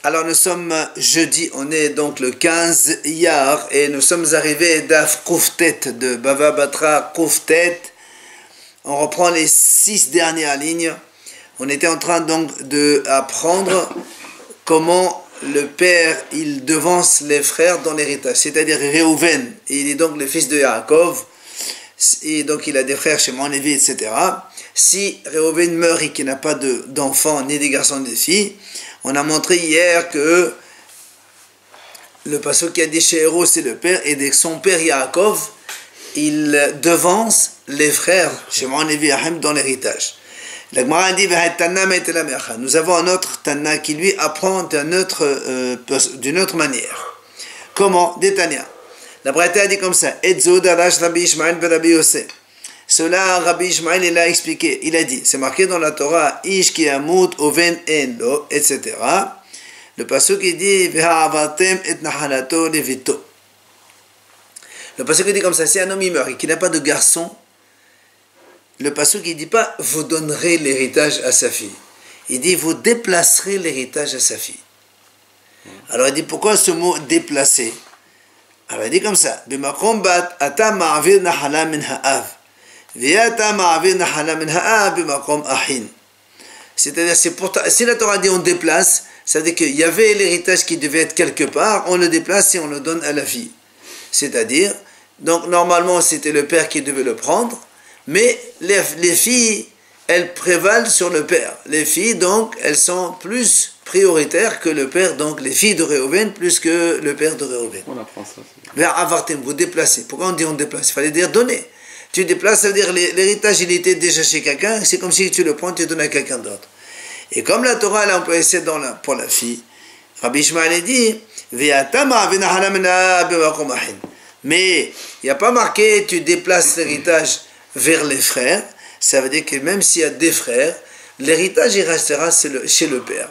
Alors nous sommes jeudi, on est donc le 15 Iyar et nous sommes arrivés d'Af Kouftet, de Bava Batra Kouftet. On reprend les 6 dernières lignes. On était en train donc d'apprendre comment le père il devance les frères dans l'héritage, c'est-à-dire Réhouven, il est donc le fils de Yaakov, et donc il a des frères Shimon, Lévi, etc. Si Réhouven meurt et qu'il n'a pas d'enfants, ni des garçons ni des filles, on a montré hier que le passage qui a dit chez Héros, c'est le père, et son père Yaakov, il devance les frères Shimon, Lévi, Ahem dans l'héritage. La Gemara dit nous avons un autre Tanna qui lui apprend d'une autre manière. Comment? Détania. La Braïta a dit comme ça. Cela, Rabbi Ishmael, il a expliqué. Il a dit, c'est marqué dans la Torah, Ish ki amut oven en lo, etc. Le pasuk il dit, V'ha'avatem et nahalato levito. Le pasuk il dit comme ça, si un homme il meurt et qu'il n'a pas de garçon, le pasuk il dit pas, vous donnerez l'héritage à sa fille. Il dit, vous déplacerez l'héritage à sa fille. Alors il dit, pourquoi ce mot déplacer? Alors il dit comme ça, B'makom bat ata ma'avir nahala min ha'av. C'est-à-dire, si la Torah dit on déplace, ça veut dire qu'il y avait l'héritage qui devait être quelque part, on le déplace et on le donne à la fille. C'est-à-dire, donc normalement c'était le père qui devait le prendre, mais les filles, elles prévalent sur le père. Les filles, donc, elles sont plus prioritaires que le père, donc les filles de Réhouven plus que le père de Réhouven. On apprend ça. Vers Avartem, vous déplacez. Pourquoi on dit on déplace? Il fallait dire donner. Tu déplaces, ça veut dire l'héritage il était déjà chez quelqu'un, c'est comme si tu le prends, tu le donnes à quelqu'un d'autre. Et comme la Torah elle a employé ça pour la fille, Rabbi Ishmael a dit, mais il n'y a pas marqué tu déplaces l'héritage vers les frères, ça veut dire que même s'il y a des frères, l'héritage il restera chez le père.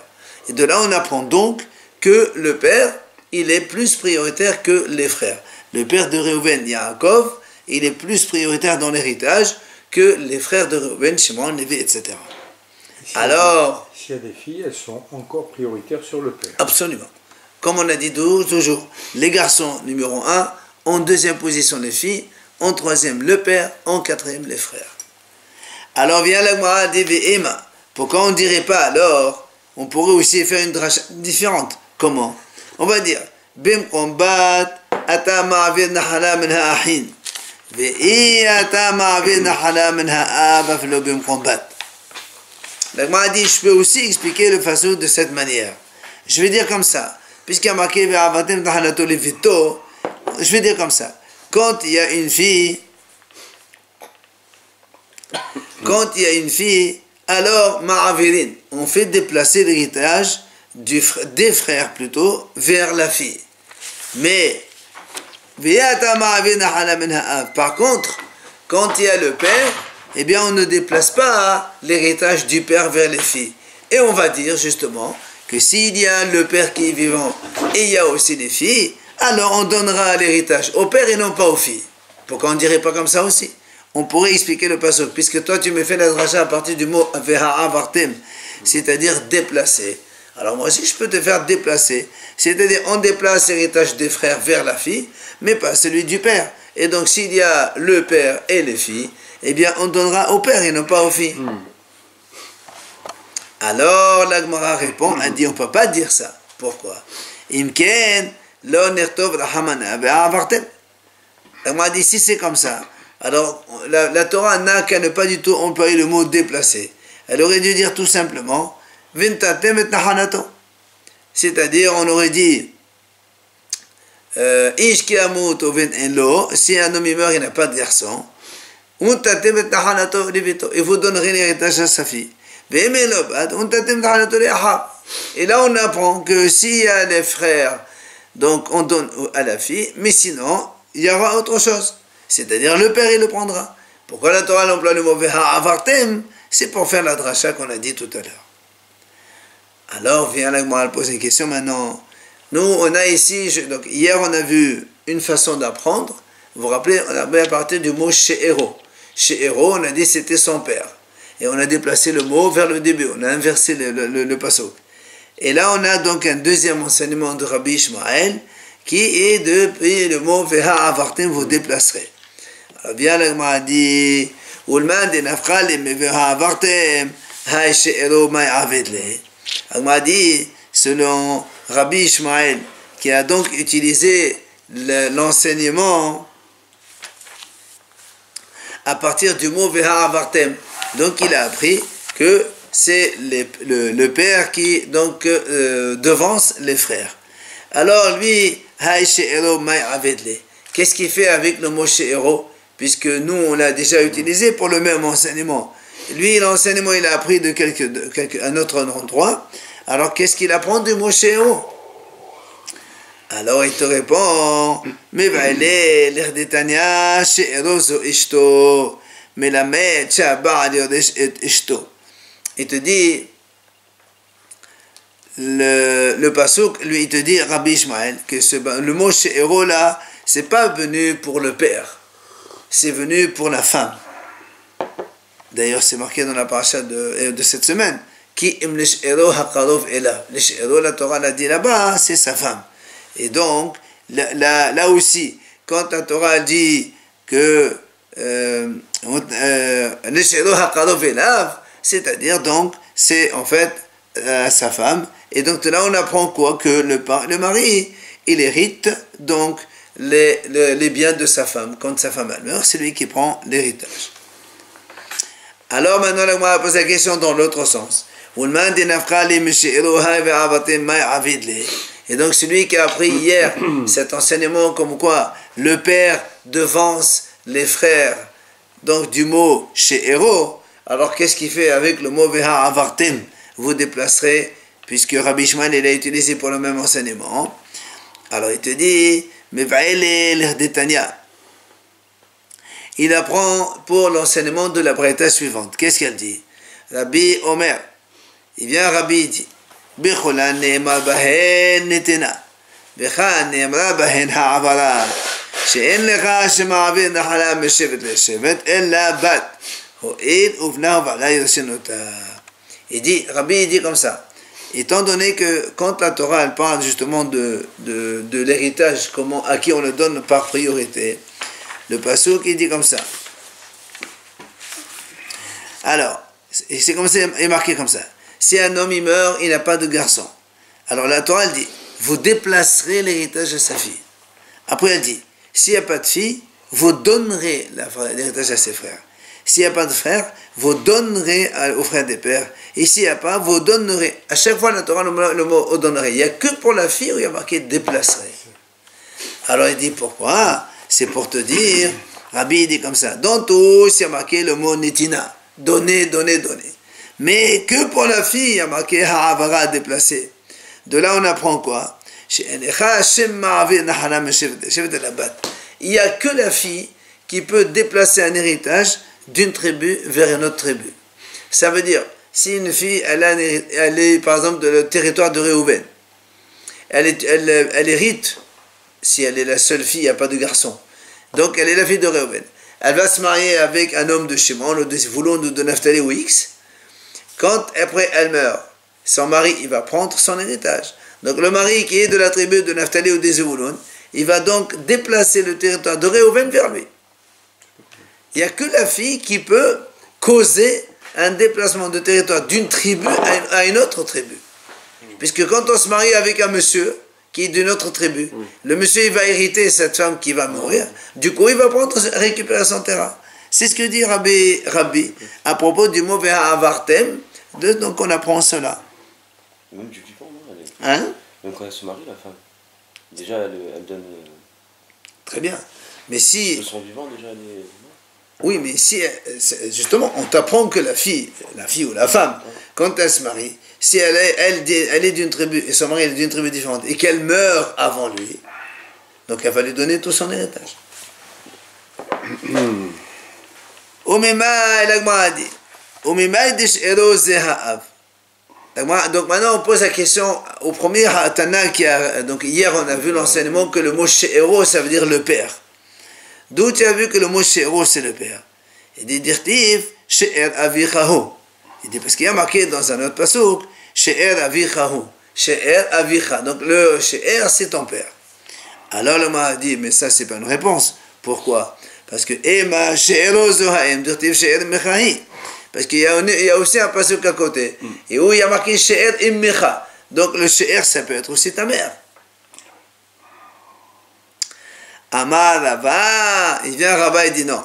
Et de là on apprend donc que le père il est plus prioritaire que les frères. Le père de Réhouven, Yaakov, il est plus prioritaire dans l'héritage que les frères de Réhouven, Shimon, Lévi, etc. Alors, s'il y a des filles, elles sont encore prioritaires sur le père. Absolument. Comme on a dit toujours, les garçons numéro 1, en deuxième position les filles, en troisième le père, en quatrième les frères. Alors vient la Gemara dit Ve'ema. Pourquoi on ne dirait pas alors, on pourrait aussi faire une dracha différente. Comment? On va dire Bim kombat ata ma'avir nahala min ha'ahin. La Gemara dit, je peux aussi expliquer le façon de cette manière. Je vais dire comme ça, puisqu'il y a marqué, je vais dire comme ça. Quand il y a une fille, alors ma'avirin, on fait déplacer l'héritage des frères plutôt vers la fille. Mais par contre, quand il y a le père, eh bien on ne déplace pas l'héritage du père vers les filles. Et on va dire justement que s'il y a le père qui est vivant et il y a aussi les filles, alors on donnera l'héritage au père et non pas aux filles. Pourquoi on ne dirait pas comme ça aussi? On pourrait expliquer le passage, puisque toi tu me fais la dracha à partir du mot Ve'ha'avartem, c'est-à-dire déplacer. Alors moi aussi je peux te faire déplacer, c'est-à-dire on déplace l'héritage des frères vers la fille, mais pas celui du père. Et donc s'il y a le père et les filles, eh bien on donnera au père et non pas aux filles. Alors la Gemara répond, elle dit on ne peut pas dire ça. Pourquoi? Imken lo nertov rahamana ve'avartem. La Gemara dit si c'est comme ça, alors la Torah n'a qu'à ne pas du tout employer le mot déplacer. Elle aurait dû dire tout simplement c'est-à-dire on aurait dit Ish ki amut oven en lo, si un homme meurt il n'a pas de garçon, et vous donnerez l'héritage à sa fille. Et là on apprend que s'il y a les frères, donc on donne à la fille, mais sinon il y aura autre chose, c'est-à-dire le père il le prendra. Pourquoi la Torah emploie le mot ve'ha'avartem? C'est pour faire la dracha qu'on a dit tout à l'heure. Alors vient la Gemara poser une question maintenant. Nous on a ici, donc hier on a vu une façon d'apprendre. Vous vous rappelez, on a à partir du mot She'ero. She'ero, on a dit c'était son père. Et on a déplacé le mot vers le début, on a inversé le pasuk. Et là, on a donc un deuxième enseignement de Rabbi Ishmael qui est depuis le mot Veha Avartem, vous déplacerez. Alors bien, le Gemara dit Ulman de Nafchalim Veha Avartem, Hai She'ero Mai Avedle. Le Gemara dit, selon Rabbi Ishmael, qui a donc utilisé l'enseignement à partir du mot Veha Avartem. Donc il a appris que c'est le père qui donc devance les frères. Alors lui, Hai She'ero Mai Avedle. Qu'est-ce qu'il fait avec le mot She'ero? Puisque nous on l'a déjà utilisé pour le même enseignement. Lui, l'enseignement il a appris de un autre endroit. Alors qu'est-ce qu'il apprend du mot She'ero? Alors il te répond, mais l'erdetania She'ero zo ishto, melamed she'aba'al yodesh et ishto. Il te dit, le pasuk, lui, il te dit, Rabbi Ishmael, que le mot She'ero là, c'est pas venu pour le père, c'est venu pour la femme. D'ailleurs, c'est marqué dans la paracha de cette semaine, Ki im l'She'ero haqarov ela. L'She'ero, la Torah l'a dit là-bas, c'est sa femme. Et donc, là aussi, quand la Torah dit que l'She'ero haqarov elav, c'est-à-dire donc, c'est en fait sa femme. Et donc là, on apprend quoi? Que le mari, il hérite donc les biens de sa femme. Quand sa femme elle meurt, c'est lui qui prend l'héritage. Alors maintenant, on va poser la question dans l'autre sens. Et donc celui qui a appris hier cet enseignement comme quoi le père devance les frères, donc du mot She'ero, alors qu'est-ce qu'il fait avec le mot Veha Avartem? Vous déplacerez, puisque Rabbi Ishmael il a utilisé pour le même enseignement. Alors il te dit, il apprend pour l'enseignement de la braïta suivante. Qu'est-ce qu'elle dit? Rabbi Omer, il vient Rabbi, il dit, Bechola ne'emar bahen netena, Becha ne'emra bahen ha'avara, she'en lecha shema'avir nachala meshevet leshevet, ella bat, ho'id uvna u'vala yoshenota. Il dit, Rabbi il dit comme ça, étant donné que quand la Torah elle parle justement de l'héritage, à qui on le donne par priorité, le pasuk il dit comme ça. Alors, c'est comme ça, est marqué comme ça. Si un homme il meurt, il n'a pas de garçon. Alors la Torah elle dit, vous déplacerez l'héritage à sa fille. Après elle dit, s'il n'y a pas de fille, vous donnerez l'héritage à ses frères. S'il n'y a pas de frère, vous donnerez aux frères des pères. Et s'il n'y a pas, vous donnerez. À chaque fois, la Torah, le mot donnerez. Il n'y a que pour la fille où il y a marqué déplacerez. Alors il dit pourquoi? C'est pour te dire, Rabbi dit comme ça. Dans tout, il y a marqué le mot netina. Donner, donner, donner. Mais que pour la fille, il y a marqué ha'avara, déplacer. De là, on apprend quoi? Il n'y a que la fille qui peut déplacer un héritage d'une tribu vers une autre tribu. Ça veut dire, si une fille, elle est par exemple de le territoire de Réhouven, elle hérite, si elle est la seule fille, il n'y a pas de garçon, donc elle est la fille de Réhouven, elle va se marier avec un homme de Shimon, ou de Zivulon, ou de Naphtali ou X, quand après elle meurt, son mari, il va prendre son héritage. Donc le mari qui est de la tribu de Naphtali ou de Zivulon, il va donc déplacer le territoire de Réhouven vers lui. Il n'y a que la fille qui peut causer un déplacement de territoire d'une tribu à une autre tribu. Puisque quand on se marie avec un monsieur qui est d'une autre tribu, le monsieur il va hériter cette femme qui va mourir, du coup il va récupérer son terrain. C'est ce que dit Rabbi à propos du mot Veha Avartem, donc on apprend cela. Même du vivant, non? Hein? Même quand elle se marie, la femme, déjà elle donne... Très bien. Mais si... De son vivant, déjà elle est... Oui, mais si, justement, on t'apprend que la fille ou la femme, quand elle se marie, si elle est d'une tribu, et son mari est d'une tribu différente, et qu'elle meurt avant lui, donc elle va lui donner tout son héritage. Donc maintenant on pose la question au premier Hatana donc hier on a vu l'enseignement que le mot She'ero ça veut dire le père. D'où tu as vu que le mot She'ero c'est le père? Il dit Dirtiv She'er Avichahu. Il dit parce qu'il y a marqué dans un autre pasuk She'er Avichahu. She'er avicha. Donc le she'er, c'est ton père. Alors le m'a dit, mais ça, c'est pas une réponse. Pourquoi? Parce que Ema she'ero zohaim, dirtiv she'er mechahi. Parce qu'il y a aussi un pasuk à côté. Et où il y a marqué she'er immecha. Donc le she'er, ça peut être aussi ta mère. Amar Rava, il vient Rava et dit non.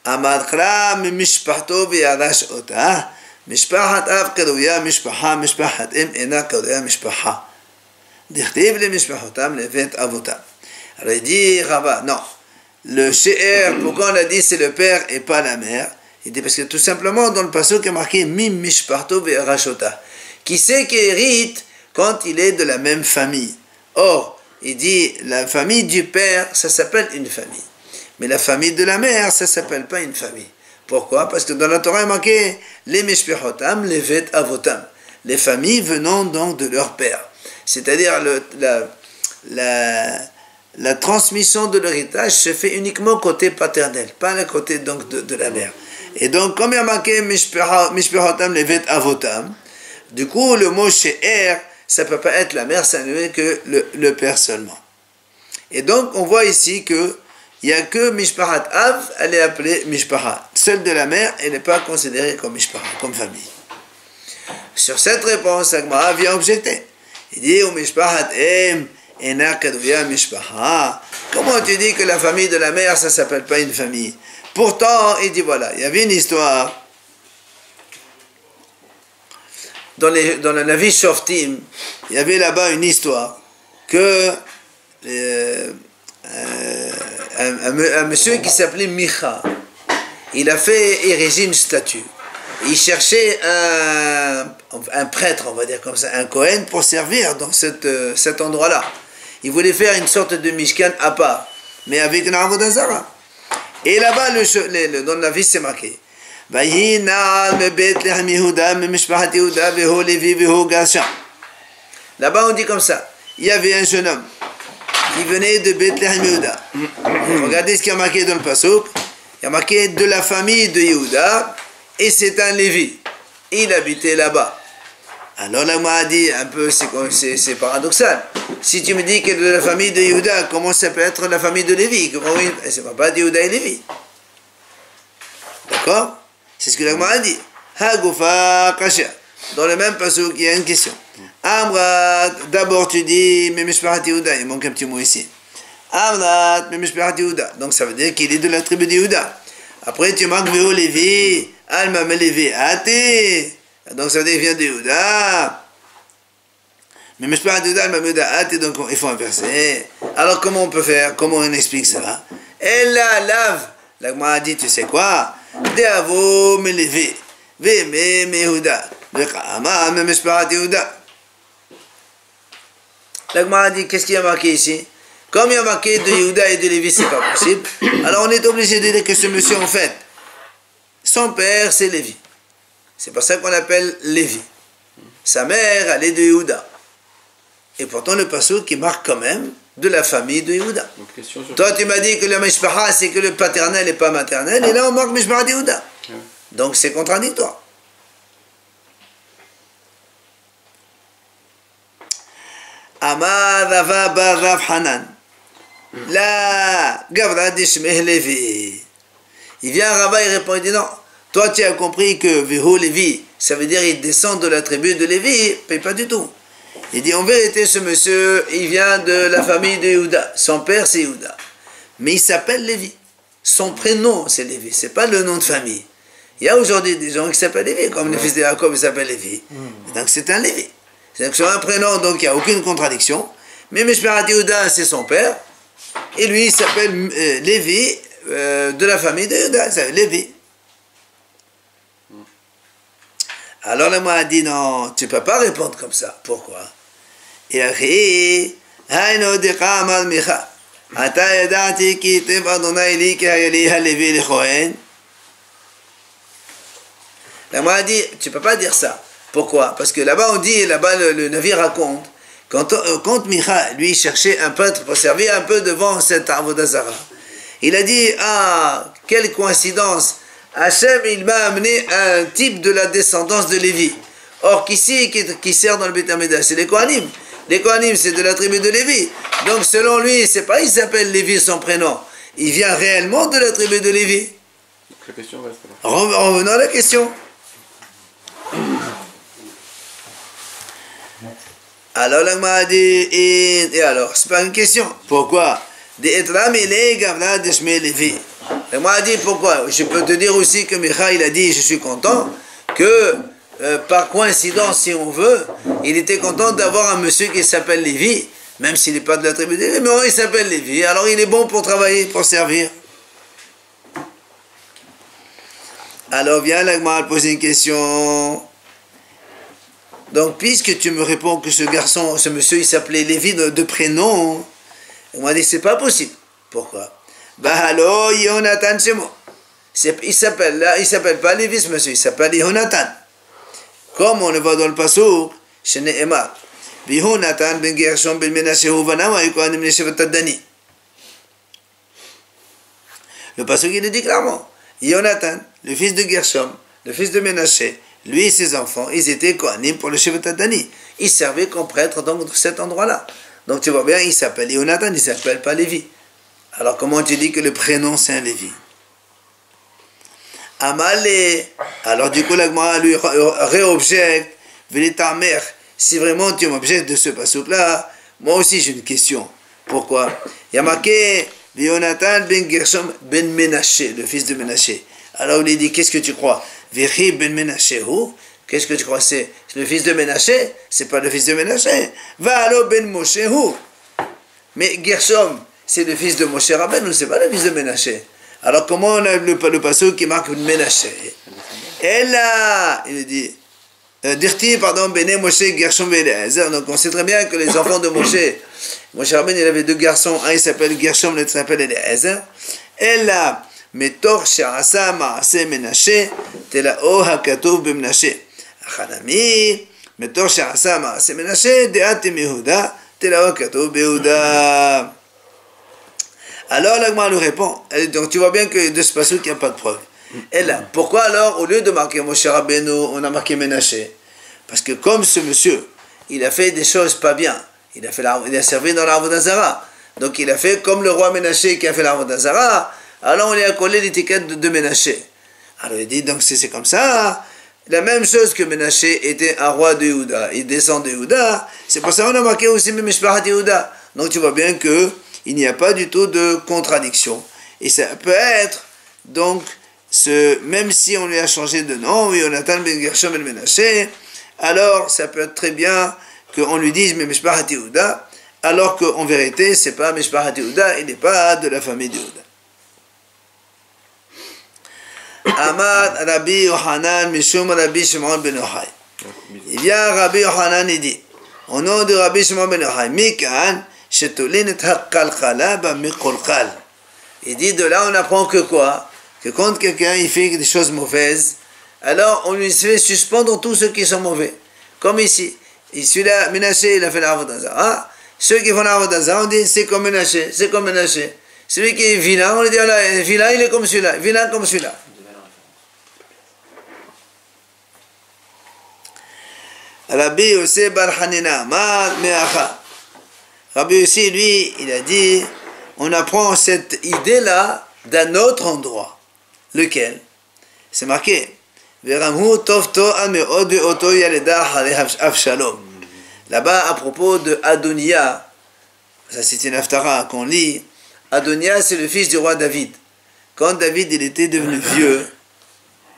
Amar Kra mishpahto v'yarash ota. Mishpahat av karouya mishpaha, mishpahat ena karouya mishpaha. Dirtiv le mishpahotam levet avotam. Alors il dit Rava, non. Le she'er, pourquoi on a dit c'est le père et pas la mère? Il dit parce que tout simplement dans le pasuk il y a marqué mim mishpahto v'yarash ota. Qui c'est qui hérite quand il est de la même famille? Or, il dit, la famille du père, ça s'appelle une famille. Mais la famille de la mère, ça ne s'appelle pas une famille. Pourquoi? Parce que dans la Torah, il est marqué, les mishpechotam, les vet avotam. Les familles venant donc de leur père. C'est-à-dire, la transmission de l'héritage se fait uniquement côté paternel, pas le côté donc de la mère. Et donc, comme il y a marqué, mishpechotam, les vet avotam, du coup, le mot she'er, ça ne peut pas être la mère, ça n'est que le père seulement. Et donc, on voit ici qu'il n'y a que Mishpahat Av, elle est appelée Mishpahat. Celle de la mère, elle n'est pas considérée comme Mishpahat, comme famille. Sur cette réponse, Agmara vient objecter. Il dit, au Mishpahat Em, Ena Kadouya Mishpahat. Comment tu dis que la famille de la mère, ça ne s'appelle pas une famille? Pourtant, il dit, voilà, il y avait une histoire. Dans le Navi Shoftim, il y avait là-bas une histoire que un monsieur qui s'appelait Micha, il a fait ériger une statue. Il cherchait un prêtre, on va dire comme ça, un Kohen, pour servir dans cet endroit-là. Il voulait faire une sorte de Mishkan à part, mais avec une Avodah Zara. Et là-bas, dans le Navi, c'est marqué. Là-bas on dit comme ça, il y avait un jeune homme qui venait de Bethléem Yehuda. Regardez ce qu'il y a marqué dans le pasuk. Il y a marqué de la famille de Yehuda et c'est un Lévi. Il habitait là-bas. Alors là, m'a dit un peu, c'est paradoxal. Si tu me dis que de la famille de Yehuda, comment ça peut être la famille de Lévi? C'est pas de Yehuda et Lévi. D'accord? C'est ce que l'Agma a dit. Hagufa kasha. Dans le même passage, il y a une question. Amrat, d'abord tu dis, mais Mishpahat Yehuda, il manque un petit mot ici. Amrat, mais Mishpahat Yehuda. Donc ça veut dire qu'il est de la tribu de Yehuda. Après tu marques Véo Lévi, Alma Lévi, Ate. Donc ça veut dire qu'il vient de Yehuda. Mais Mishpahat Yehuda, Alma Yehuda, Ate, donc il faut inverser. Alors comment on peut faire? Comment on explique ça? Elle la lave. L'Agma a dit, tu sais quoi? Deavo me levé, ve me Yehuda, ve Kama me Mishpahat Yehuda. L'Agma a dit, qu'est-ce qu'il y a marqué ici? Comme il y a marqué de Yehuda et de Lévi, c'est pas possible. Alors on est obligé de dire que ce monsieur, en fait, son père c'est Lévi. C'est pour ça qu'on l'appelle Lévi. Sa mère, elle est de Yehuda. Et pourtant le pasuk qui marque quand même de la famille de Yehuda. Toi, tu m'as dit que le Mishpaha, c'est que le paternel et pas maternel, et là, on marque Mishpaha de Yehuda. Donc, c'est contradictoire. Amar Rava bar Rav Hanan. La Gavra d'Ishmeh Lévi. Il vient à Rava, il répond, il dit non. Toi, tu as compris que Véhu Lévi, ça veut dire il descend de la tribu de Lévi, mais pas du tout. Il dit en vérité ce monsieur, il vient de la famille de Yehuda. Son père c'est Yehuda. Mais il s'appelle Lévi. Son prénom c'est Lévi, c'est pas le nom de famille. Il y a aujourd'hui des gens qui s'appellent Lévi, comme le fils de Jacob il s'appelle Lévi. Donc c'est un Lévi. C'est sur un prénom donc il n'y a aucune contradiction. Mais Mishpahat Yehuda c'est son père. Et lui il s'appelle Lévi de la famille de Yehuda. C'est Lévi. Alors là moi a dit non, tu ne peux pas répondre comme ça. Pourquoi? Il a dit, Haino decha amar Micha, ata yadati ki tev Adonai li ki hayali halevi lechohen. Là moi a dit, tu ne peux pas dire ça. Pourquoi? Parce que là-bas on dit, là-bas le navire raconte, quand Micha lui cherchait un peintre pour servir un peu devant cette Avodah Zara, il a dit, ah, quelle coïncidence, Hachem il m'a amené un type de la descendance de Lévi. Or, qui sert dans le Beth Amikdash, c'est les Kohanim. Les Kohanim, c'est de la tribu de Lévi. Donc, selon lui, c'est pas il s'appelle Lévi son prénom. Il vient réellement de la tribu de Lévi. La question reste là. Revenons à la question. Alors, l'Agma a dit, et alors, c'est pas une question. Pourquoi? L'Agma a dit pourquoi? Je peux te dire aussi que Michael a dit, je suis content, que par coïncidence, si on veut, il était content d'avoir un monsieur qui s'appelle Lévi, même s'il n'est pas de la tribu de Lévi, mais il s'appelle Lévi, alors il est bon pour travailler, pour servir. Alors viens, l'Agma a posé une question. Donc, puisque tu me réponds que ce monsieur, il s'appelait Lévi de prénom, on m'a dit, c'est pas possible. Pourquoi? Bahalo Yonatan Shemo. Il s'appelle pas Lévi, ce monsieur, il s'appelle Yonatan. Comme on le voit dans le passouk, chez Nehemar. Yonatan ben Gershom ben Menashe Huvanama Yukohanim Neshevet Dani. Le passouk, il le dit clairement. Yonatan, le fils de Gershom, le fils de Menashe, lui et ses enfants, ils étaient Kohanim pour le Shevet Dani. Ils servaient comme prêtres donc de cet endroit-là. Donc tu vois bien, il s'appelle Yonatan, il ne s'appelle pas Lévi. Alors comment tu dis que le prénom c'est un Lévi? Amalé. Alors du coup, l'Agma lui réobjecte, venez ta mère. Si vraiment tu m'objectes de ce passouk-là, moi aussi j'ai une question. Pourquoi? Il y a marqué Yonatan ben Gershom ben Menashe, le fils de Menashe. Alors il dit, qu'est-ce que tu crois? Vechi ben Menashehu, qu'est-ce que tu crois? C'est le fils de Menashe? C'est pas le fils de Menashe. Va'alo ben Moshehu. Mais Gershom, c'est le fils de Moshe Rabbeinu, c'est pas le fils de Menashe. Alors comment on a le passouk qui marque Menashe? Et là, il dit, Dirti, pardon, Bene Moshe, Gershom ben Eliezer. Donc on sait très bien que les enfants de Moshe Rabbeinu, il avait deux garçons, un il s'appelle Gershom, l'autre s'appelle Eliezer. Et là, מתוך שעשה מעשה מנשה תלאו הכתוב במנשה. החנמי, מתוך שעשה מעשה מנשה דעתם יהודה תלאו הכתוב ביהודה. Alors l'Agma lui répond, donc tu vois bien que de ce passage il n'y a pas de preuve. Et là, pourquoi alors au lieu de marquer Moshe Rabbeinu, on a marqué Menashe? Parce que comme ce monsieur, il a fait des choses pas bien, il a servi dans l'Avodah Zara, donc il a fait comme le roi Menashe qui a fait l'Avodah Zara. Alors on lui a collé l'étiquette de Menashe. Alors il dit, donc c'est comme ça, la même chose que Menashe était un roi de Yehuda, il descend de Yehuda, c'est pour ça qu'on a marqué aussi Mishpahat Yehuda. Donc tu vois bien que il n'y a pas du tout de contradiction. Et ça peut être, donc, même si on lui a changé de nom, Yonatan ben Gershom ben Menashe, alors ça peut être très bien qu'on lui dise Mishpahat Yehuda, alors qu'en vérité, c'est pas Mishpahat Yehuda, il n'est pas de la famille de Yehuda. Amad Rabbi Yohanan Mishum Rabbi Shimon ben Yochai. Il vient Rabbi Yohanan et dit, au nom de Rabbi Shimon ben Yochai, Mikan Shetolin et Hakalkala ba Mikolkal. Il dit, de là on apprend que quoi? Que quand quelqu'un il fait des choses mauvaises, alors on lui fait suspendre tous ceux qui sont mauvais. Comme ici. Celui-là, Menashe, il a fait l'Avodah Zara. Ceux qui font l'Avodah Zara, on dit, c'est comme Menashe, c'est comme Menashe. Celui qui est vilain, on lui dit, vilain, il est comme celui-là, vilain comme celui-là. Rabbi Yossi Bar Hanina, Rabbi Yossi, lui, il a dit, on apprend cette idée-là d'un autre endroit. Lequel? C'est marqué. Là-bas, à propos de Adonia, ça c'est une haftara qu'on lit, Adonia c'est le fils du roi David. Quand David il était devenu vieux,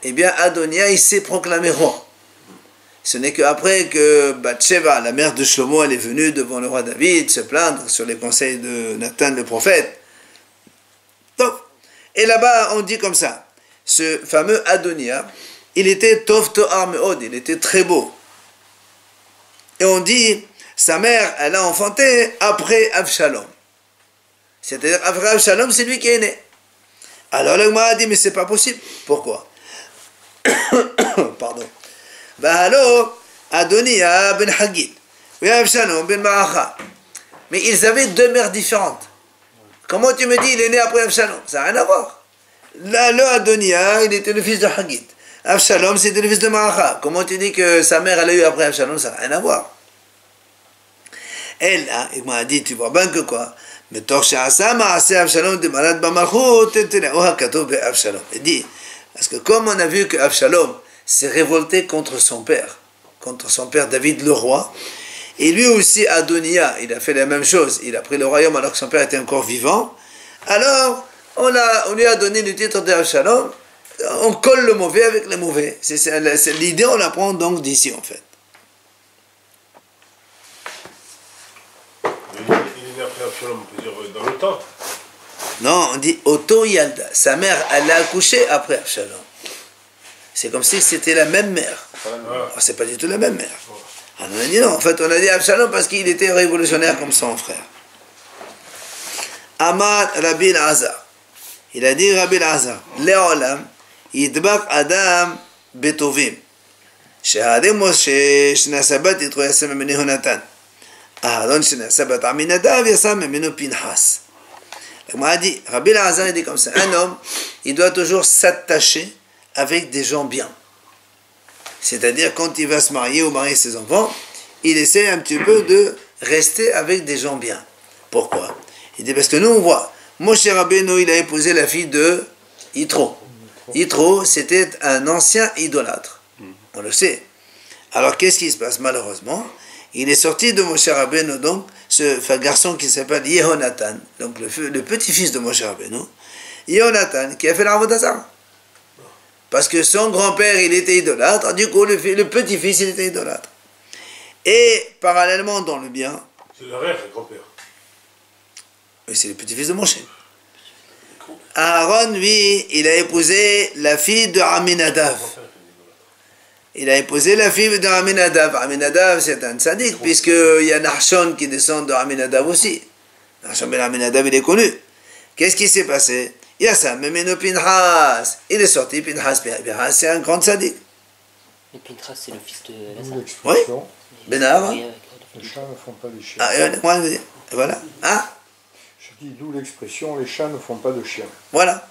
eh bien Adonia il s'est proclamé roi. Ce n'est qu'après que Bathsheba, la mère de Shlomo, elle est venue devant le roi David se plaindre sur les conseils de Nathan le prophète. Donc, et là-bas, on dit comme ça, ce fameux Adonia, il était Tov To'ar Me'od, il était très beau. Et on dit, sa mère, elle a enfanté après Avshalom. C'est-à-dire, après Avshalom, c'est lui qui est né. Alors, le a dit, mais c'est pas possible. Pourquoi? Pardon. Alors, Adonia ben Hagil, et Avshalom ben Ma'acha. Mais ils avaient deux mères différentes. Comment tu me dis il est né après Avshalom? Ça n'a rien à voir. Là, le Adonia, il était le fils de Hagit. Avshalom, c'était le fils de Maacha. Comment tu dis que sa mère, elle a eu après Avshalom? Ça n'a rien à voir. Elle, hein, il m'a dit, tu vois bien que quoi? Il dit, parce que comme on a vu que Avshalom s'est révolté contre son père David le roi, et lui aussi Adonia, il a fait la même chose, il a pris le royaume alors que son père était encore vivant, alors on lui a donné le titre d'Avshalom, on colle le mauvais avec le mauvais. C'est l'idée, on l'apprend donc d'ici en fait. Il est né après Absalom, on peut dire dans le temps. Non, on dit Otto Yalda. Sa mère, elle a accouché après Absalom. C'est comme si c'était la même mère. C'est pas du tout la même mère. Alors on a dit non, en fait on a dit Absalom parce qu'il était révolutionnaire comme son frère. Amar Rabbi Elazar. Il a dit Rabbi Elazar, Leolam, Yidbak Adam Betovim. Shehadem Shnasabat Yitro Yasem Meni Honatan. Aharon Shnasabat Aminadav Yasem Meni Pinhas. On a dit, Rabbi Elazar dit comme ça, un homme, il doit toujours s'attacher avec des gens bien. C'est-à-dire, quand il va se marier ou marier ses enfants, il essaie un petit peu de rester avec des gens bien. Pourquoi? Il dit, parce que nous, on voit, Moshe Rabbeinu, il a épousé la fille de Yitro. Yitro, c'était un ancien idolâtre. On le sait. Alors, qu'est-ce qui se passe? Malheureusement, il est sorti de Moshe Rabbeinu, donc, ce garçon qui s'appelle Yehonatan, donc le petit-fils de Moshe Rabbeinu, Yehonatan, qui a fait l'Avodah Zarah. Parce que son grand-père, il était idolâtre, du coup, le petit-fils, il était idolâtre. Et, parallèlement, dans le bien... C'est le rêve, le grand-père. Oui, c'est le petit-fils de Moshe. Aaron, lui, il a épousé la fille de Aminadav. Il a épousé la fille de Aminadav. Aminadav, c'est un tzaddik, puisqu'il y a Nachshon qui descend de Aminadav aussi. Nachshon ben Aminadav, il est connu. Qu'est-ce qui s'est passé? Il y a ça, Memeno Pinhas. Il est sorti, Pinhas, c'est un grand tzaddik. Et Pinhas, c'est le fils de D'où Lazare. l'expression, Benar. Oui, avec les chats ne font pas des chiens. Ah, moi, je veux dire. Voilà. Ah, Je dis d'où l'expression, les chats ne font pas de chiens. voilà.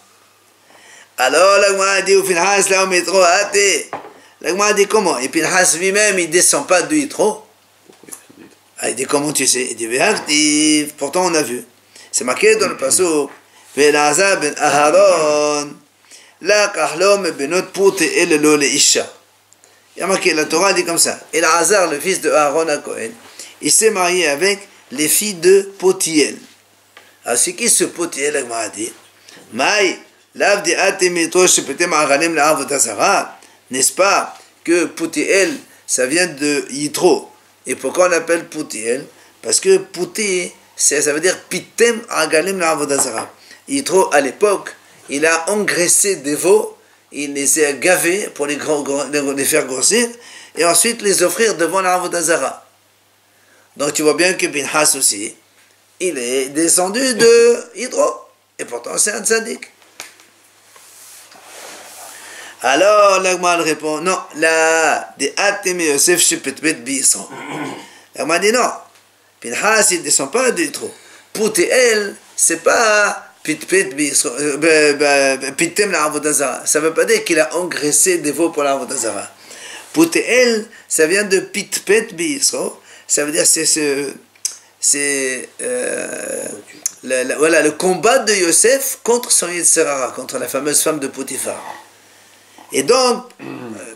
Alors, la Gemara dit au Pinhas, là, au métro, hâté. La Gemara dit comment? Et Pinhas lui-même, il ne descend pas de Yitro. Ah, il dit comment tu sais? Il dit Ve'actif. Pourtant, on a vu. C'est marqué dans le passage. Ve'elazar ben Aharon. La kahlom benot pute el lo le isha. Il y a marqué, la Torah dit comme ça. Elazar, le fils de Aaron à Cohen, il s'est marié avec les filles de Potiel. Alors, c'est qui ce Potiel? La Gemara dit Maï, lav de atemitro shepetem aranim la avodah zarah. N'est-ce pas que Potiel, ça vient de Yitro. Et pourquoi on appelle Potiel? Parce que Poti, ça veut dire Pitem Agalim la Avodah Zarah. Yitro, à l'époque, il a engraissé des veaux, il les a gavés pour les faire grossir, et ensuite les offrir devant la Avodah Zarah. Donc tu vois bien que Pinhas aussi, il est descendu de Yitro. Et pourtant, c'est un tzaddik. Alors, l'Agma répond, non, là, de Atem Yosef Shepetbet Bisran. L'Agma dit non, Pinhas, il ne descend pas de Yitro. Poutiel, c'est pas Pitpet Bisran, Pitem la Avodah Zarah. Ça ne veut pas dire qu'il a engraissé des veaux pour la Avodah Zarah. Poutiel, ça vient de Pitpet Bisran. Ça veut dire c'est voilà, le combat de Yosef contre son Yetzirah, contre la fameuse femme de Potiphar. Et donc,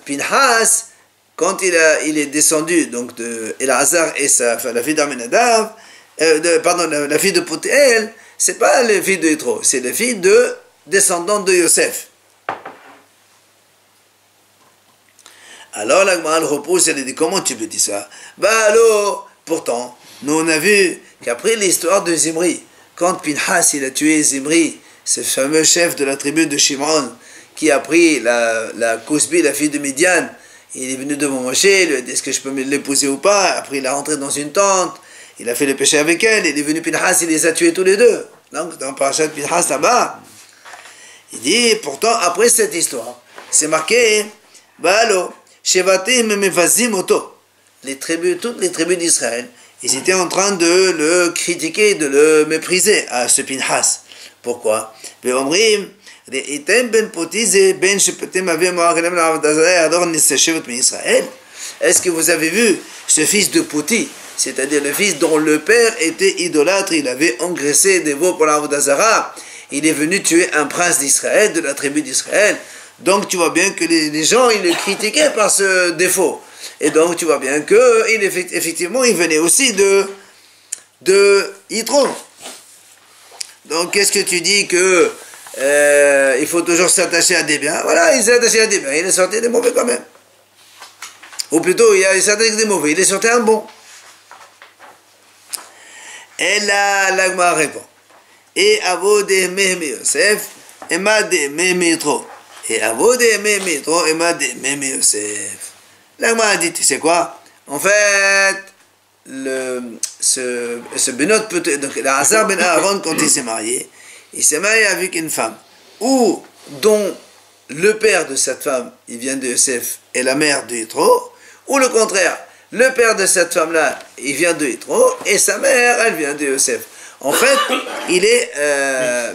Pinhas, quand il est descendu donc de Elazar et la fille d'Aminadav, la fille de Potiel, c'est pas la fille de Yitro, c'est la fille de descendante de Yosef. Alors la Gemara repose, elle dit comment tu peux dire ça? Bah alors, pourtant, nous on a vu qu'après l'histoire de Zimri, quand Pinhas il a tué Zimri, ce fameux chef de la tribu de Shimon, qui a pris la Kousbi, la fille de Midian, il est venu devant Moshe, il lui a dit est-ce que je peux l'épouser ou pas? Après il a rentré dans une tente, il a fait le péché avec elle, il est venu Pinhas, il les a tués tous les deux. Donc dans Parashat Pinhas là-bas, il dit pourtant après cette histoire, c'est marqué, Balo, Shevatim Mevazim Oto, toutes les tribus d'Israël, ils étaient en train de le critiquer, de le mépriser à ce Pinhas. Pourquoi? Est-ce que vous avez vu ce fils de Pouti, c'est-à-dire le fils dont le père était idolâtre, il avait engraissé des veaux pour l'Avodah Zarah, il est venu tuer un prince d'Israël, de la tribu d'Israël. Donc tu vois bien que les gens, ils le critiquaient par ce défaut. Et donc tu vois bien que effectivement, il venait aussi de Yitro. Donc qu'est-ce que tu dis que il faut toujours s'attacher à des biens? Voilà, il s'est attaché à des biens, il est sorti des mauvais quand même. Ou plutôt, il s'est attaché à des mauvais, il est sorti un bon. Et là, l'Agma répond. Et avode mehme Yosef, emade mehme Yitro. Et avode mehme Yitro, emade mehme Yosef. L'Agma a dit, tu sais quoi? En fait, ce Benot, donc l'Azar ben Aaron, quand il s'est marié avec une femme, dont le père de cette femme, il vient de Yosef, et la mère de Yitro, ou le contraire, le père de cette femme-là, il vient de Yitro, et sa mère, elle vient de Yosef. En fait, il est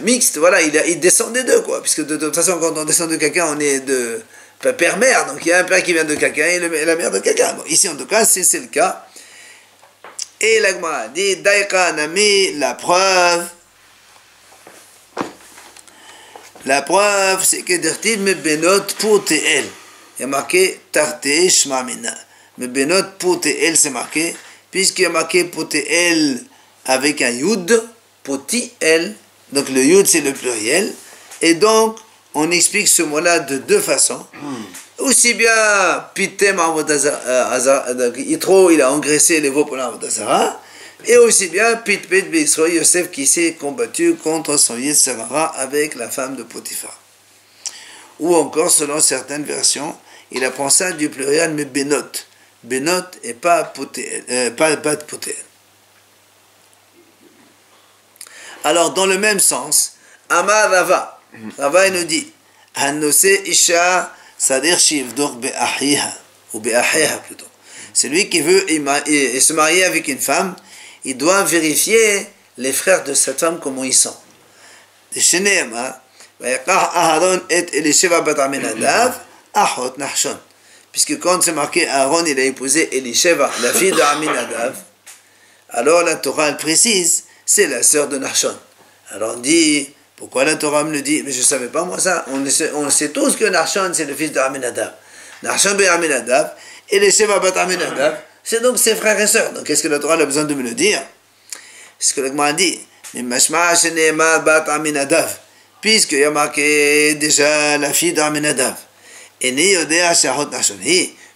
mixte, voilà, il descend des deux, quoi, puisque de toute façon, quand on descend de quelqu'un, on est de père-mère, donc il y a un père qui vient de quelqu'un et la mère de quelqu'un. Bon, ici, en tout cas, c'est le cas. Et l'Agma dit, Daïka Nami, la preuve, c'est que Dertil me benot pour TL. Il y a marqué Tarte Shmamina. Me benot pour TL, c'est marqué, puisqu'il y a marqué pour TL avec un Yud, pour TL. Donc le Yud, c'est le pluriel. Et donc, on explique ce mot-là de deux façons. Aussi bien, Pitem Yitro, il a engraissé les veaux pour l'Avodazara. Et aussi bien, Pitpet Beisro, Yosef qui s'est combattu contre son Yetzirara avec la femme de Potiphar. Ou encore, selon certaines versions, il apprend ça du pluriel, mais Benot. Benot et pas Potel. Pas de Potel. Alors, dans le même sens, Amar Rava. Rava, il nous dit, Hanose Isha Sadir Shivdor Be'ahiha, ou Be'ahiha plutôt. Celui qui veut se marier avec une femme, il doit vérifier les frères de cette femme, comment ils sont. Puisque quand c'est marqué Aaron, il a épousé Elisheva, la fille d'Aminadav, alors la Torah elle précise, c'est la sœur de Nachshon. Alors on dit, pourquoi la Torah me le dit? Mais je ne savais pas moi ça. On sait tous que Nachshon c'est le fils d'Aminadav. Nachshon ben Aminadav, Elisheva bat Aminadav, c'est donc ses frères et sœurs. Donc qu'est-ce que la Torah a besoin de me le dire? C'est ce que l'Agma a dit. Puisqu'il y a marqué déjà la fille d'Aminadav. Et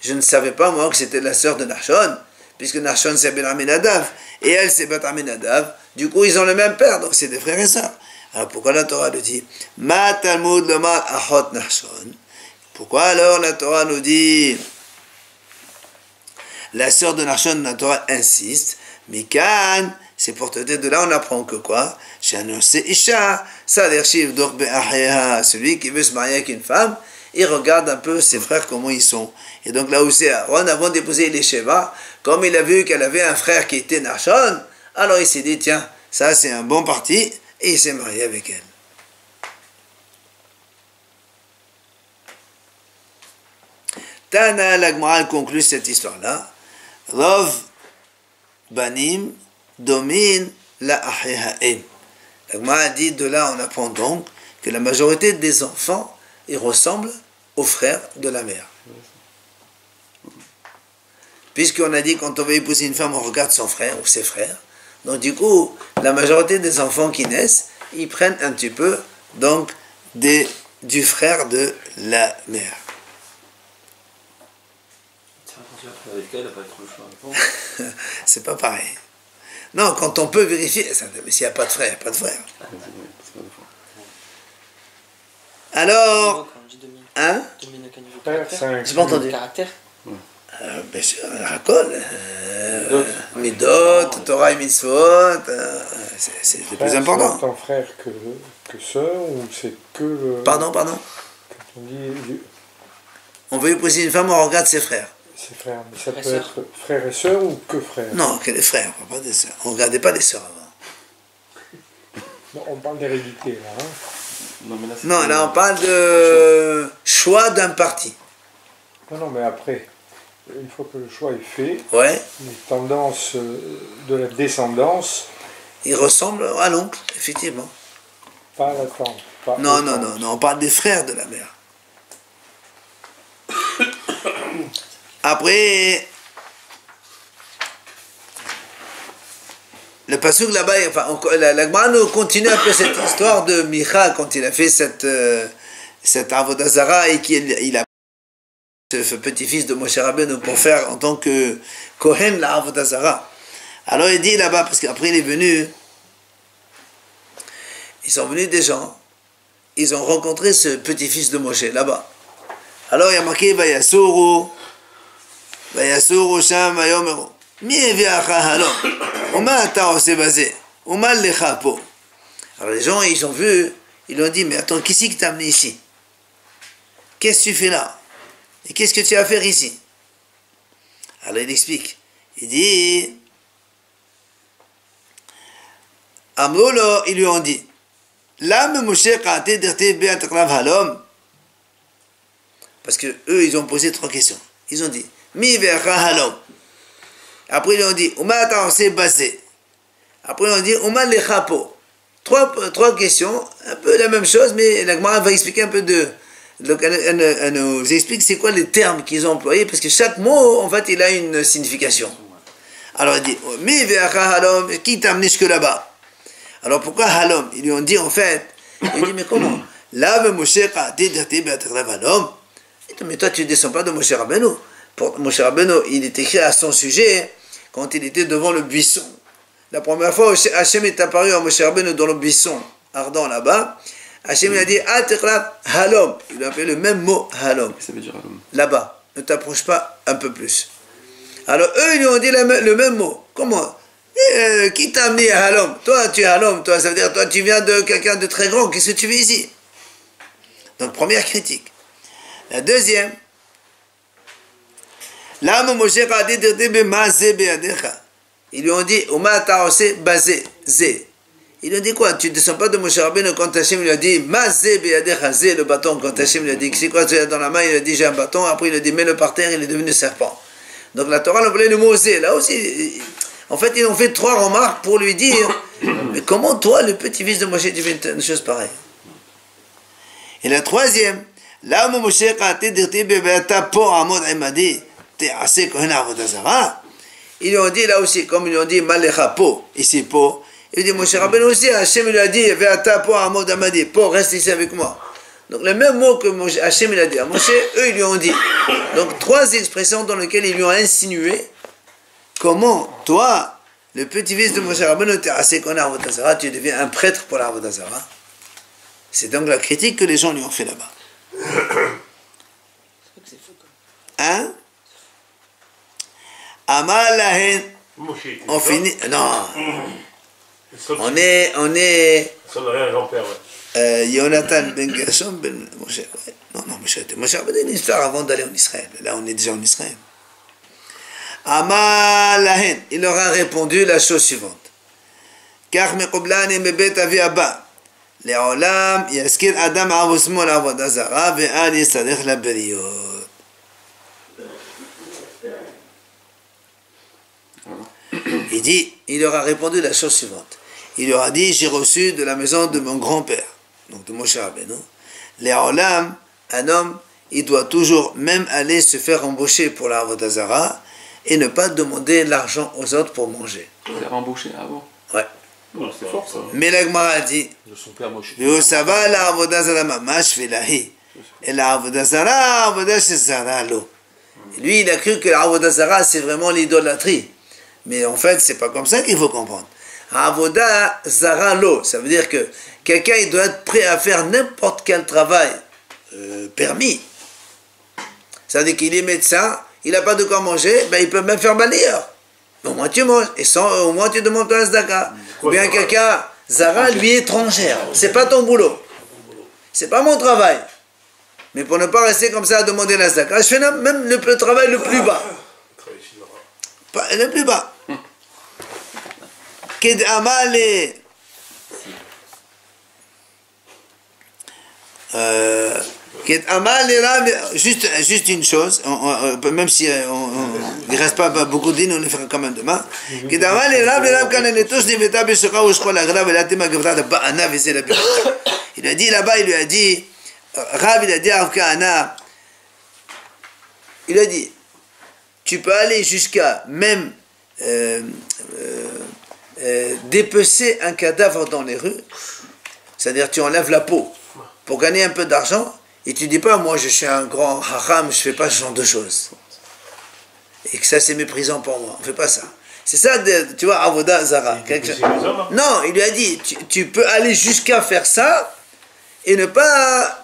je ne savais pas moi que c'était la sœur de Nachshon, puisque Nachshon c'est Ben Aminadav, et elle c'est Bat Aminadav. Du coup ils ont le même père, donc c'est des frères et sœurs. Alors pourquoi la Torah le dit? Ma Talmud lomar achot Nachshon. Pourquoi alors la Torah nous dit la sœur de Nachshon? La Torah insiste, Mikan, c'est pour te dire, de là on apprend que quoi? Isha, celui qui veut se marier avec une femme, il regarde un peu ses frères comment ils sont. Et donc là où c'est Aaron, avant d'épouser Elisheva, comme il a vu qu'elle avait un frère qui était Nachshon, alors il s'est dit, tiens, ça c'est un bon parti, et il s'est marié avec elle. Tana l'Agma conclut cette histoire-là. Rov Banim domine la Ahihaim. L'Agma a dit, de là on apprend donc que la majorité des enfants, ils ressemblent aux frères de la mère. Puisqu'on a dit, quand on veut épouser une femme, on regarde son frère ou ses frères. Donc du coup, la majorité des enfants qui naissent, ils prennent un petit peu donc du frère de la mère. Avec elle, elle n'a pas trop le choix. C'est pas pareil. Non, quand on peut vérifier, mais s'il n'y a pas de frère, il n'y a pas de frère. Alors, hein? J'ai pas entendu. Caractère. Bien sûr, Hakol, Midot, Torah et Mitzvot, c'est le plus important. C'est autant frère que sœur, ou c'est que le... Pardon. Quand on dit On veut épouser une femme, on regarde ses frères. ses frères, mais ça peut être frère et sœur ou que frère? Non, que les frères, pas des sœurs. On ne regardait pas les sœurs avant. Non, on parle d'hérédité là, hein? Non, mais là, c'est Non, là on parle de choix d'un parti. Non, mais après, une fois que le choix est fait, Ouais. les tendances de la descendance, Il ressemble à l'oncle, effectivement. pas à la tante. pas Non, aux non, tantes. non, non, on parle des frères de la mère. Après, le pasuk là-bas, enfin, la Gemara nous continue un peu cette histoire de Micha quand il a fait cette Avodah Zarah et qu'il a ce petit-fils de Moshe Rabbeinu pour faire en tant que Kohen la Avodah Zarah. Alors il dit là-bas, parce qu'après il est venu, ils sont venus des gens, ils ont rencontré ce petit-fils de Moshe là-bas. Alors il y a marqué Vayasuru Sham Vayomeru. Mi eviacha halom. Oma ata ose basé. Oma lecha po. Alors les gens, ils ont vu, ils lui ont dit, mais attends, qui c'est qui t'a amené ici? Qu'est-ce que tu fais là? Et qu'est-ce que tu as à faire ici? Alors il explique. Il dit, Amrolo, ils lui ont dit, L'âme Moshe Kate dirti beat krav halom. Parce que eux, ils ont posé 3 questions. Ils ont dit, Mi vecha halom. Après, ils ont dit, Uma ta'osé basé. Après, ils ont dit, Uma lecha po. 3 questions, un peu la même chose, mais la Gemara va expliquer un peu elle nous explique c'est quoi les termes qu'ils ont employés, parce que chaque mot, en fait, il a une signification. Alors, il dit, Mi vecha halom, qui t'a amené jusque là-bas? Alors, pourquoi halom? Ils lui ont dit, en fait, il dit, mais comment? Là, Moshe Kate dirti beat krav halom. Mais toi, tu ne descends pas de Moshe Rabbeinu. Pour Moshe Rabbeinu, il est écrit à son sujet quand il était devant le buisson. La première fois, Hachem est apparu à Moshe Rabbeinu dans le buisson ardent là-bas. Hachem il a dit Ateklav halom. Il a appelé le même mot halom. Ça veut dire halom. Là-bas. Ne t'approche pas un peu plus. Alors eux, ils lui ont dit le même mot. Comment? Qui t'a amené à halom? Toi, tu es halom. Toi, ça veut dire, toi, tu viens de quelqu'un de très grand. Qu'est-ce que tu fais ici? Donc, première critique. La deuxième, l'âme Moshe a dit ils lui ont dit, Oma ta'osé basé, zé. Ils lui ont dit quoi? Tu ne descends pas de Moshe Rabbeinu quand Hachem lui a dit, ma zé be'adecha, zé, le bâton. Quand Hachem lui a dit, c'est quoi tu as dans la main? Il a dit, j'ai un bâton. Après, il a dit, mets-le par terre, il est devenu serpent. Donc la Torah appelait le mot zé. Là aussi, en fait, ils ont fait 3 remarques pour lui dire, mais comment toi, le petit-fils de Moshe, tu fais une chose pareille? Et la troisième, là où Moshe Kate dirti bebeata po amod imadi te assez kohen avodah zarah. Ils lui ont dit là aussi, comme ils lui ont dit malecha po, ici po. Il dit Moshe Rabbeinu aussi, Hachem lui a dit beata po amod imadi, po reste ici avec moi. Donc le même mot que Hachem il a dit à Moshe, eux ils lui ont dit. Donc 3 expressions dans lesquelles ils lui ont insinué comment toi, le petit-fils de Moshe Rabbeinu, te assez kohen avodah zarah, tu deviens un prêtre pour l'avodah zarah. C'est donc la critique que les gens lui ont fait là-bas. Hein? Amal lahen. On finit. Non. On est. Son arrière-grand-père, ouais. Jonathan ben Gershom ben Moshe. Ouais. Non, Moshe a donné une histoire avant d'aller en Israël. Là, on est déjà en Israël. Amal lahen. Il leur a répondu la chose suivante. Car meqoblan et mebet avi abba. לעולם יזכיר אדם אב ושמו לעבודה זרה ואל יסתלך לבריות. Il dit, il leur a répondu la chose suivante. Il leur a dit, j'ai reçu de la maison de mon grand-père, donc de Moshe Rabbeinu, לעולם, un homme, il doit toujours même aller se faire embaucher pour la Avodah Zarah et ne pas demander l'argent aux autres pour manger. Vous avez embauché avant? Ouais. Non, c'est fort ça. Mais la Gemara a dit, De son père Moshe. והוסבה לעבודה זרה ממש ולהי, אלא עבודה זרה, עבודה שזרה לו. Lui, il a cru que l'avodah zara, c'est vraiment l'idolâtrie. Mais en fait, c'est pas comme ça qu'il faut comprendre. Avodah zara lo, ça veut dire que quelqu'un, il doit être prêt à faire n'importe quel travail permis. Ça veut dire qu'il est médecin, il n'a pas de quoi manger, ben il peut même faire balayeur. Au moins tu manges, et au moins tu demandes ton zdaka. Ou bien quelqu'un, zara, lui étrangère. C'est pas ton boulot. C'est pas mon travail. Mais pour ne pas rester comme ça à demander la zdaka, je fais même le travail le plus bas. Le plus bas. Juste une chose, même si il ne reste pas beaucoup de lignes, on les fera quand même demain. Il a dit là-bas, il lui a dit, Rav, il a dit à Rav Kahana, il a dit, tu peux aller jusqu'à même dépecer un cadavre dans les rues, c'est-à-dire tu enlèves la peau pour gagner un peu d'argent, et tu dis pas, moi je suis un grand haram, je fais pas ce genre de choses. Et que ça c'est méprisant pour moi, on fait pas ça. C'est ça, tu vois, Avoda Zara. Non, il lui a dit, tu peux aller jusqu'à faire ça, et ne pas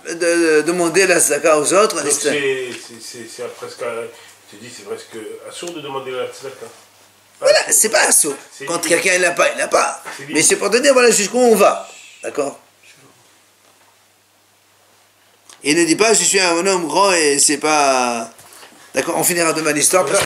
demander la zaka aux autres. Donc c'est presque, tu dis, c'est presque assourd de demander la zaka. Voilà, c'est pas assourd. Quand quelqu'un il l'a pas, il l'a pas. Mais c'est pour te dire, voilà jusqu'où on va. D'accord? Il ne dit pas, je suis un homme grand et c'est pas... D'accord, on finira demain l'histoire.